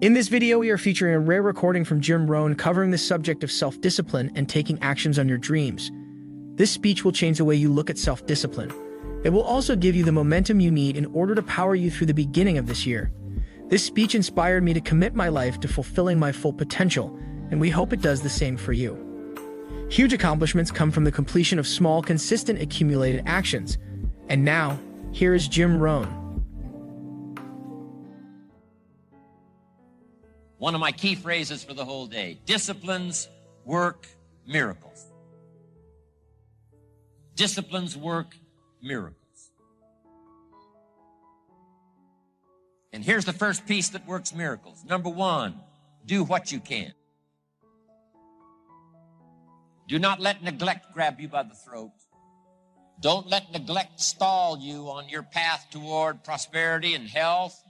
In this video, we are featuring a rare recording from Jim Rohn covering the subject of self-discipline and taking actions on your dreams. This speech will change the way you look at self-discipline. It will also give you the momentum you need in order to power you through the beginning of this year. This speech inspired me to commit my life to fulfilling my full potential, and we hope it does the same for you. Huge accomplishments come from the completion of small, consistent, accumulated actions. And now, here is Jim Rohn. One of my key phrases for the whole day: disciplines work miracles. Disciplines work miracles. And here's the first piece that works miracles. Number one, do what you can. Do not let neglect grab you by the throat. Don't let neglect stall you on your path toward prosperity and health,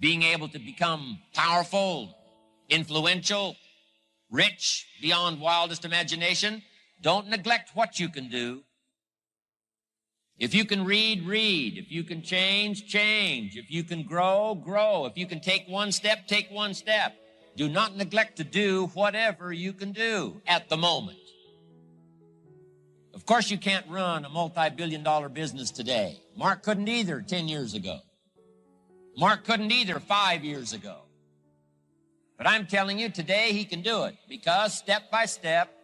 being able to become powerful, influential, rich beyond wildest imagination. Don't neglect what you can do. If you can read, read. If you can change, change. If you can grow, grow. If you can take one step, take one step. Do not neglect to do whatever you can do at the moment. Of course, you can't run a multi-billion-dollar business today. Mark couldn't either 10 years ago. Mark couldn't either 5 years ago. But I'm telling you, today he can do it, because step by step,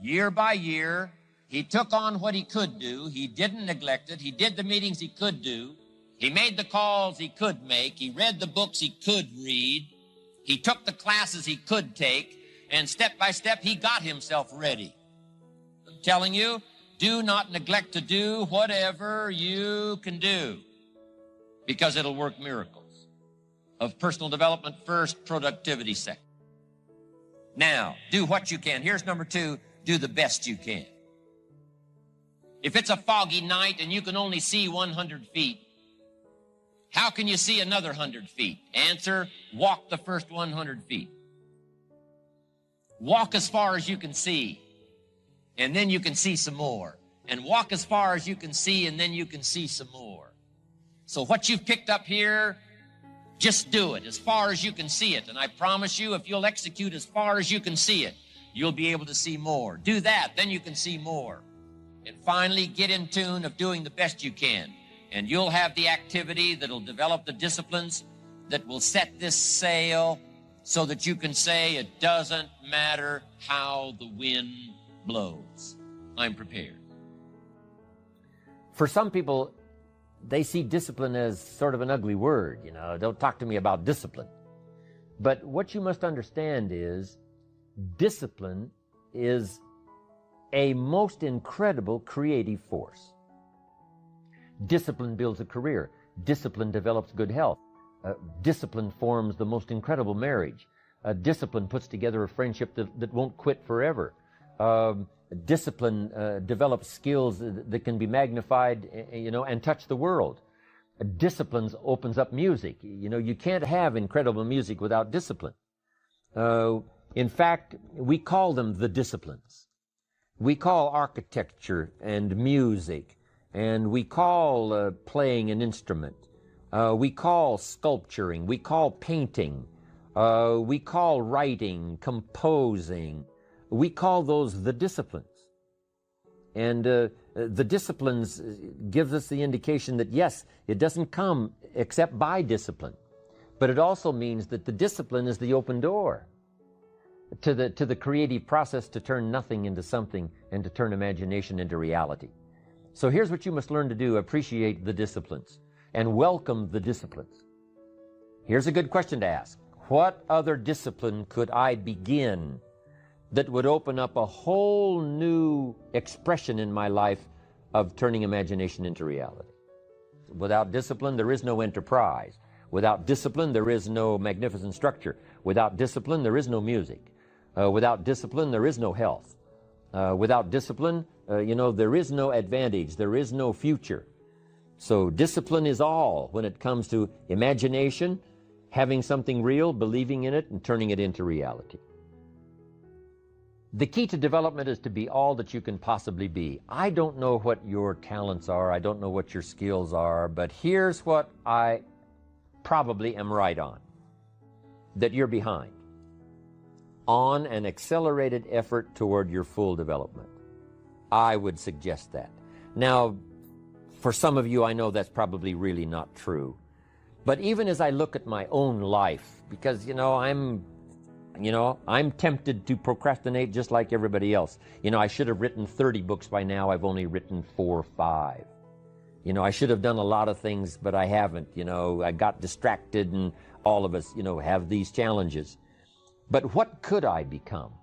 year by year, he took on what he could do. He didn't neglect it. He did the meetings he could do. He made the calls he could make. He read the books he could read. He took the classes he could take. And step by step, he got himself ready. I'm telling you, do not neglect to do whatever you can do, because it'll work miracles. Of personal development first, productivity second. Now, do what you can. Here's number two, do the best you can. If it's a foggy night and you can only see 100 feet, how can you see another 100 feet? Answer, walk the first 100 feet. Walk as far as you can see, and then you can see some more. And walk as far as you can see, and then you can see some more. So what you've picked up here, just do it as far as you can see it. And I promise you, if you'll execute as far as you can see it, you'll be able to see more. Do that, then you can see more. And finally, get in tune of doing the best you can. And you'll have the activity that'll develop the disciplines that will set this sail so that you can say, it doesn't matter how the wind blows. I'm prepared. For some people, they see discipline as sort of an ugly word. Don't talk to me about discipline. But what you must understand is discipline is a most incredible creative force. Discipline builds a career. Discipline develops good health. Discipline forms the most incredible marriage. Discipline puts together a friendship that won't quit forever. Discipline develops skills that can be magnified, and touch the world. Discipline opens up music. You can't have incredible music without discipline. In fact, we call them the disciplines. We call architecture and music, and we call playing an instrument. We call sculpturing. We call painting. We call writing, composing. We call those the disciplines. And the disciplines gives us the indication that, yes, it doesn't come except by discipline. But it also means that the discipline is the open door to the creative process to turn nothing into something and to turn imagination into reality. So here's what you must learn to do: appreciate the disciplines and welcome the disciplines. Here's a good question to ask. What other discipline could I begin that would open up a whole new expression in my life of turning imagination into reality? Without discipline, there is no enterprise. Without discipline, there is no magnificent structure. Without discipline, there is no music. Without discipline, there is no health. Without discipline, there is no advantage. There is no future. So discipline is all when it comes to imagination, having something real, believing in it, and turning it into reality. The key to development is to be all that you can possibly be. I don't know what your talents are. I don't know what your skills are, but here's what I probably am right on. that you're behind on an accelerated effort toward your full development. I would suggest that. Now, for some of you, I know that's probably really not true. But even as I look at my own life, because, I'm tempted to procrastinate just like everybody else. I should have written 30 books by now. I've only written 4 or 5. I should have done a lot of things, but I haven't. I got distracted, and all of us, have these challenges. But what could I become?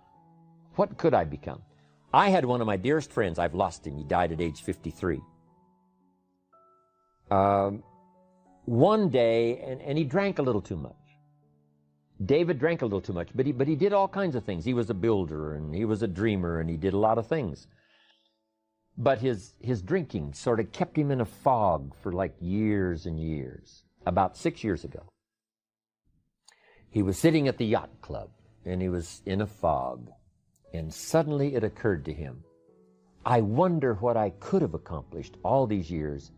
What could I become? I had one of my dearest friends. I've lost him. He died at age 53. One day, and he drank a little too much. David drank a little too much, but he did all kinds of things. He was a builder, and he was a dreamer, and he did a lot of things. But his drinking sort of kept him in a fog for like years and years. About 6 years ago, he was sitting at the yacht club, and he was in a fog, and suddenly it occurred to him, I wonder what I could have accomplished all these years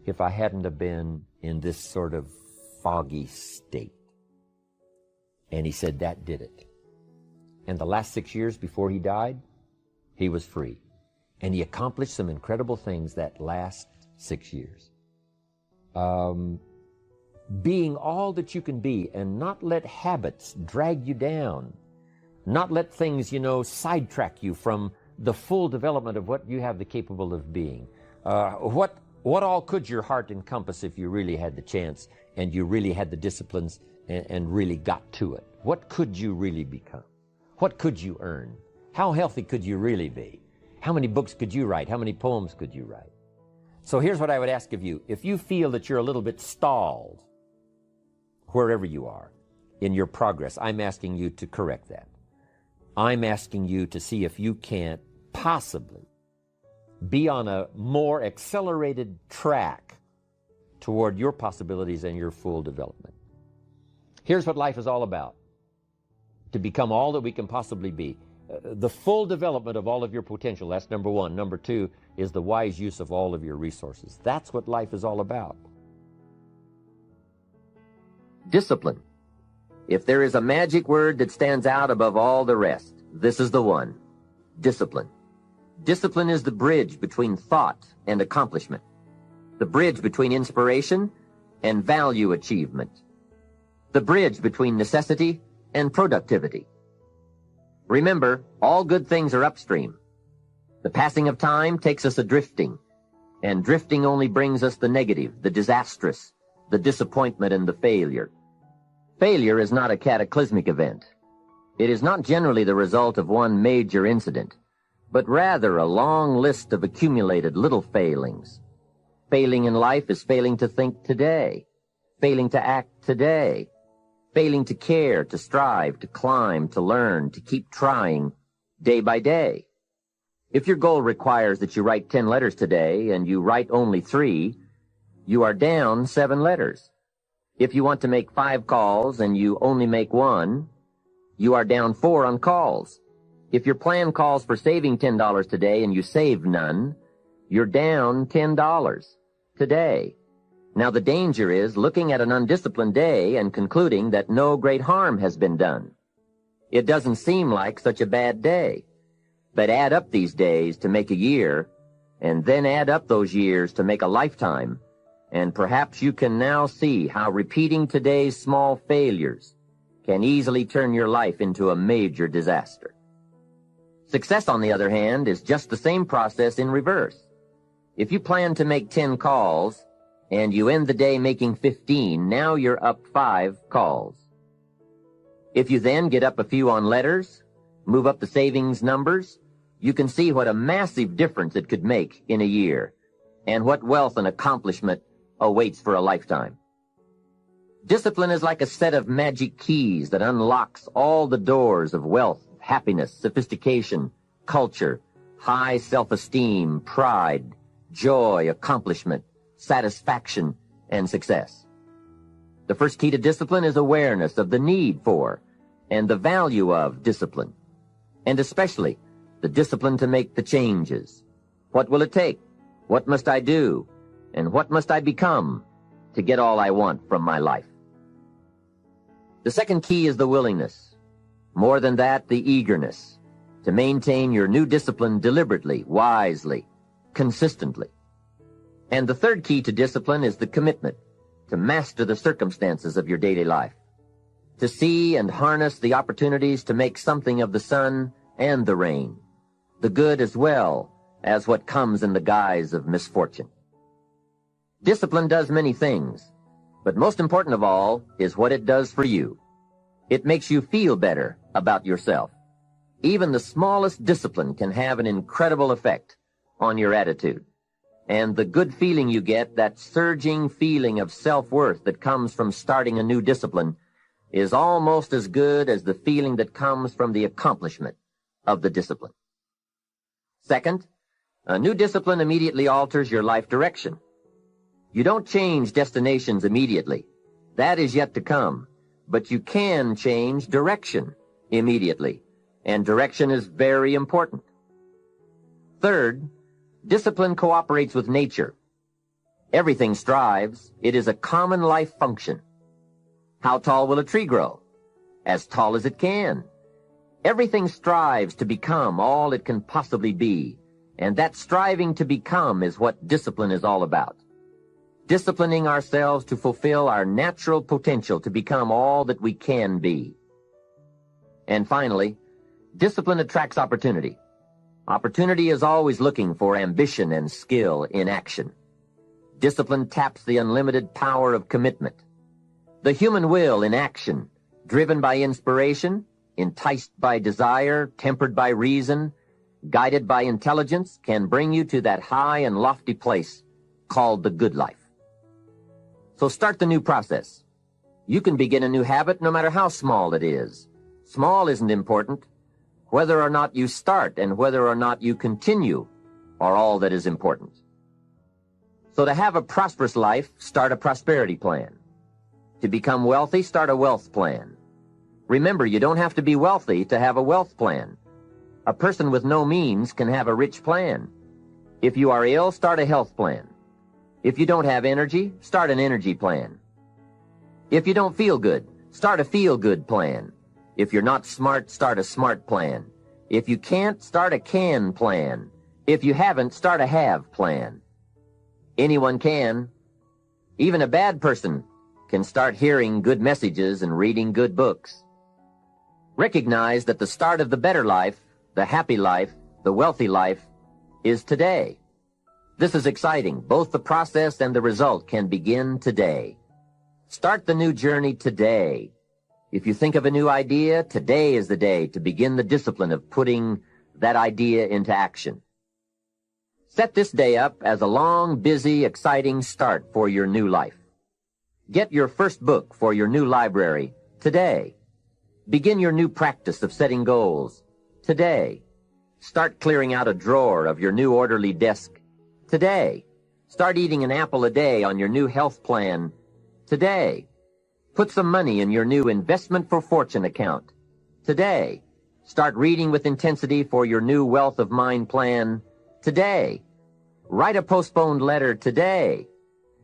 if I hadn't have been in this sort of foggy state. And he said that did it. And the last 6 years before he died, he was free. And he accomplished some incredible things that last 6 years. Being all that you can be, and not let habits drag you down. Not let things, sidetrack you from the full development of what you have the capable of being. What all could your heart encompass if you really had the chance and you really had the disciplines and really got to it? What could you really become? What could you earn? How healthy could you really be? How many books could you write? How many poems could you write? So here's what I would ask of you. If you feel that you're a little bit stalled, wherever you are, in your progress, I'm asking you to correct that. I'm asking you to see if you can't possibly be on a more accelerated track toward your possibilities and your full development. Here's what life is all about. To become all that we can possibly be. The full development of all of your potential, that's number one. Number two is the wise use of all of your resources. That's what life is all about. Discipline. If there is a magic word that stands out above all the rest, this is the one. Discipline. Discipline is the bridge between thought and accomplishment. The bridge between inspiration and value achievement. The bridge between necessity and productivity. Remember, all good things are upstream. The passing of time takes us adrifting, and drifting only brings us the negative, the disastrous, the disappointment, and the failure. Failure is not a cataclysmic event. It is not generally the result of one major incident, but rather a long list of accumulated little failings. Failing in life is failing to think today, failing to act today, failing to care, to strive, to climb, to learn, to keep trying, day by day. If your goal requires that you write 10 letters today and you write only 3, you are down 7 letters. If you want to make 5 calls and you only make 1, you are down 4 on calls. If your plan calls for saving $10 today and you save none, you're down $10 today. Now the danger is looking at an undisciplined day and concluding that no great harm has been done. It doesn't seem like such a bad day. But add up these days to make a year, and then add up those years to make a lifetime, and perhaps you can now see how repeating today's small failures can easily turn your life into a major disaster. Success, on the other hand, is just the same process in reverse. If you plan to make 10 calls, and you end the day making 15, now you're up 5 calls. If you then get up a few on letters, move up the savings numbers, you can see what a massive difference it could make in a year, and what wealth and accomplishment awaits for a lifetime. Discipline is like a set of magic keys that unlocks all the doors of wealth, happiness, sophistication, culture, high self-esteem, pride, joy, accomplishment, satisfaction, and success. The first key to discipline is awareness of the need for and the value of discipline, and especially the discipline to make the changes. What will it take? What must I do? And what must I become to get all I want from my life? The second key is the willingness. More than that, the eagerness to maintain your new discipline deliberately, wisely, consistently. And the third key to discipline is the commitment to master the circumstances of your daily life, to see and harness the opportunities to make something of the sun and the rain, the good as well as what comes in the guise of misfortune. Discipline does many things, but most important of all is what it does for you. It makes you feel better about yourself. Even the smallest discipline can have an incredible effect on your attitude. And the good feeling you get, that surging feeling of self-worth that comes from starting a new discipline, is almost as good as the feeling that comes from the accomplishment of the discipline. Second, a new discipline immediately alters your life direction. You don't change destinations immediately. That is yet to come. But you can change direction immediately. And direction is very important. Third, discipline cooperates with nature. Everything strives. It is a common life function. How tall will a tree grow? As tall as it can. Everything strives to become all it can possibly be, and that striving to become is what discipline is all about. Disciplining ourselves to fulfill our natural potential to become all that we can be. And finally, discipline attracts opportunity. Opportunity is always looking for ambition and skill in action. Discipline taps the unlimited power of commitment. The human will in action, driven by inspiration, enticed by desire, tempered by reason, guided by intelligence, can bring you to that high and lofty place called the good life. So start the new process. You can begin a new habit no matter how small it is. Small isn't important. Whether or not you start and whether or not you continue are all that is important. So to have a prosperous life, start a prosperity plan. To become wealthy, start a wealth plan. Remember, you don't have to be wealthy to have a wealth plan. A person with no means can have a rich plan. If you are ill, start a health plan. If you don't have energy, start an energy plan. If you don't feel good, start a feel-good plan. If you're not smart, start a smart plan. If you can't, start a can plan. If you haven't, start a have plan. Anyone can. Even a bad person can start hearing good messages and reading good books. Recognize that the start of the better life, the happy life, the wealthy life, is today. This is exciting. Both the process and the result can begin today. Start the new journey today. If you think of a new idea, today is the day to begin the discipline of putting that idea into action. Set this day up as a long, busy, exciting start for your new life. Get your first book for your new library today. Begin your new practice of setting goals today. Start clearing out a drawer of your new orderly desk today. Start eating an apple a day on your new health plan today. Put some money in your new investment for fortune account today. Start reading with intensity for your new wealth of mind plan today. Write a postponed letter today.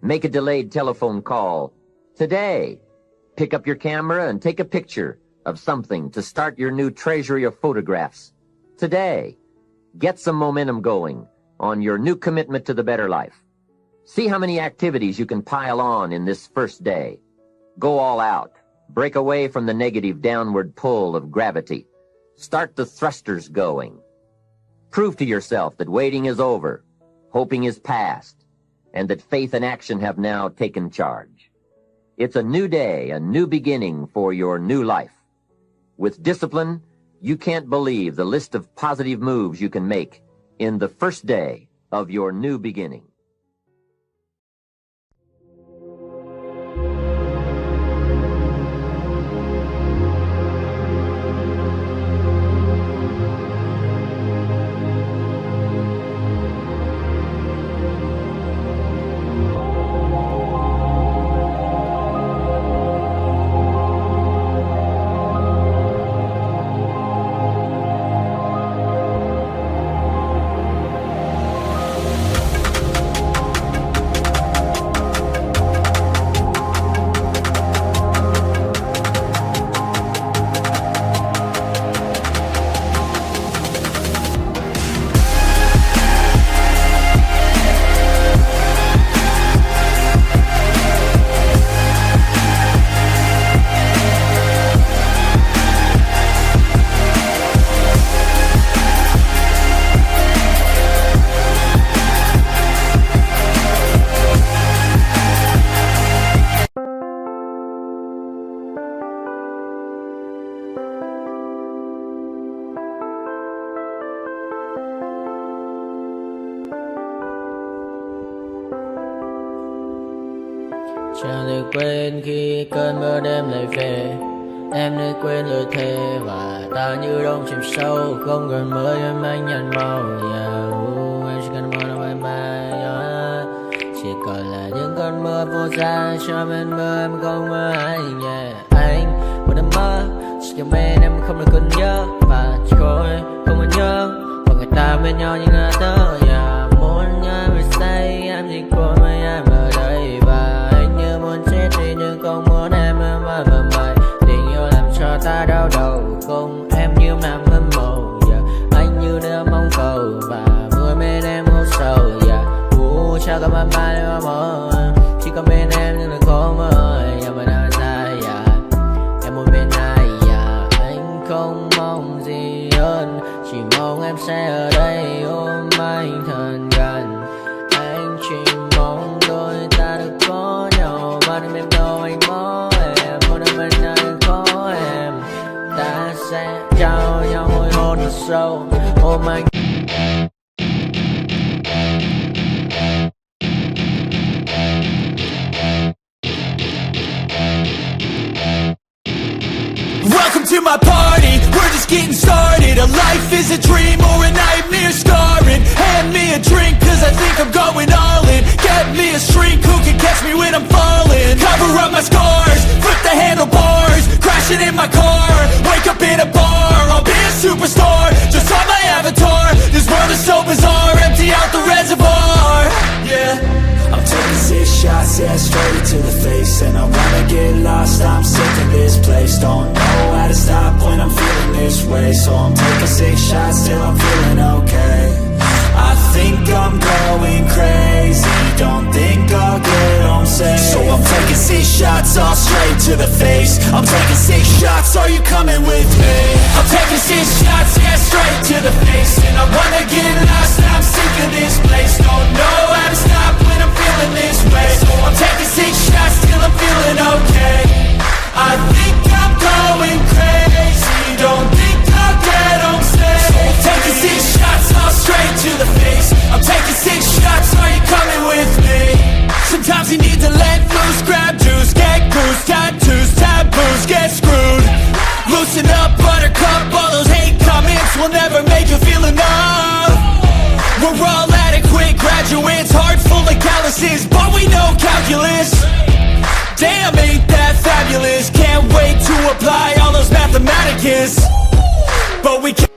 Make a delayed telephone call today. Pick up your camera and take a picture of something to start your new treasury of photographs today. Get some momentum going on your new commitment to the better life. See how many activities you can pile on in this first day. Go all out. Break away from the negative downward pull of gravity. Start the thrusters going. Prove to yourself that waiting is over, hoping is past, and that faith and action have now taken charge. It's a new day, a new beginning for your new life. With discipline, you can't believe the list of positive moves you can make in the first day of your new beginning. được quên khi cơn mưa đêm lại về. Em đã quên lời thề và ta như đông chìm sâu, không còn mơ em anh nhạt màu. Em chỉ cần mơ bye bye. Chỉ còn là những cơn mưa vô giá cho bên mơ em không mơ anh. Anh vẫn đang mơ chỉ cần bên em không được còn nhớ và chỉ có em không còn nhớ và người ta bên nhau như ngã tơ. Muốn nhớ về say em chỉ có mấy em ở đây và anh như muốn chết đi nhưng không muốn em mơ mày. Tình yêu làm cho ta đau đầu không em như nằm mơ mộng. Anh như đang mong cầu và mưa bên em ngủ sầu. Chào cả ba ba em mơ chỉ có bên em nhưng là khó mơ. Mà đang dài em muốn bên ai anh không mong gì hơn, chỉ mong em sẽ ở đây ôm anh thật gần. Anh chỉ mong đôi ta được có nhau mà đừng em đâu anh mơ em muốn em bên ai có em. Ta sẽ trao nhau môi hôn thật sâu ôm anh. Welcome to my party, we're just getting started. A life is a dream or a nightmare scarring. Hand me a drink cause I think I'm going all in. Get me a shrink who can catch me when I'm falling. Cover up my scars, flip the handlebars. Crashing in my car, wake up in a bar. I'll be a superstar, just on my avatar. This world is so bizarre, empty out the reservoir. Yeah, I'm taking 6 shots, yeah, straight to the face. And I wanna get lost, I'm sick of this place. Don't know how to stop when I'm feeling this way. So I'm taking 6 shots till I'm feeling okay. I think I'm going crazy, don't think I'll get home safe. So I'm taking 6 shots, all straight to the face. I'm taking 6 shots, are you coming with me? I'm taking 6 shots, yeah, straight to the face. And I wanna get lost, I'm sick of this place. Don't know how to stop when I'm feeling this way. So I'm taking 6 shots till I'm feeling okay. I think I'm going crazy, don't think I'll get home safe. So I'm taking 6 shots, all straight to the face. I'm taking 6 shots, are you coming with me? Sometimes you need to let loose, grab juice, get goose, tattoos, taboos, get screwed. Loosen up, buttercup, all those hate comments will never make you feel enough. We're all adequate graduates, heart full of calluses, but we know calculus. Damn, ain't that fabulous? Can't wait to apply all those mathematicus. But we can't.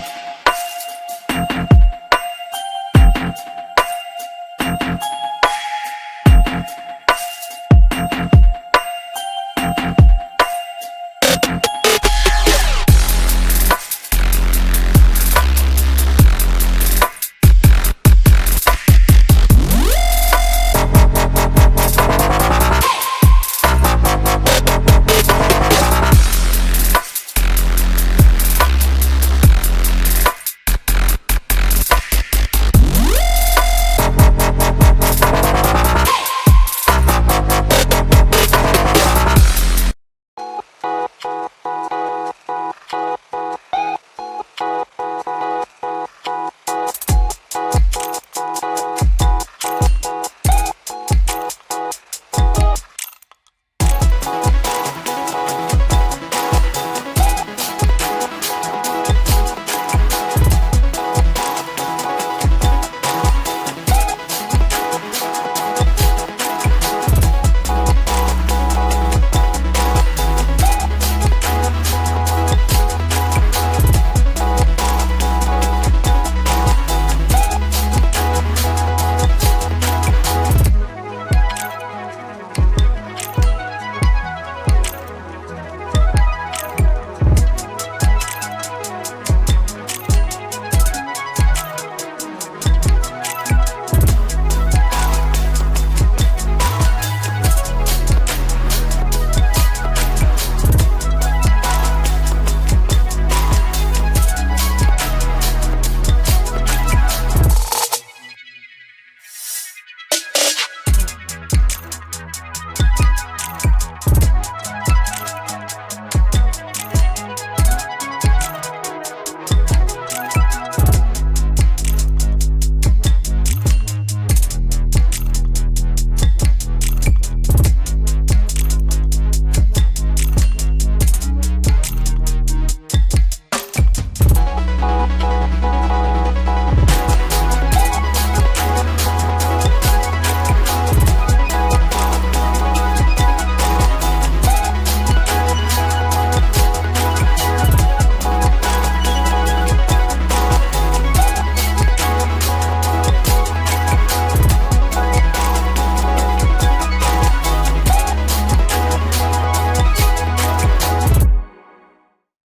time.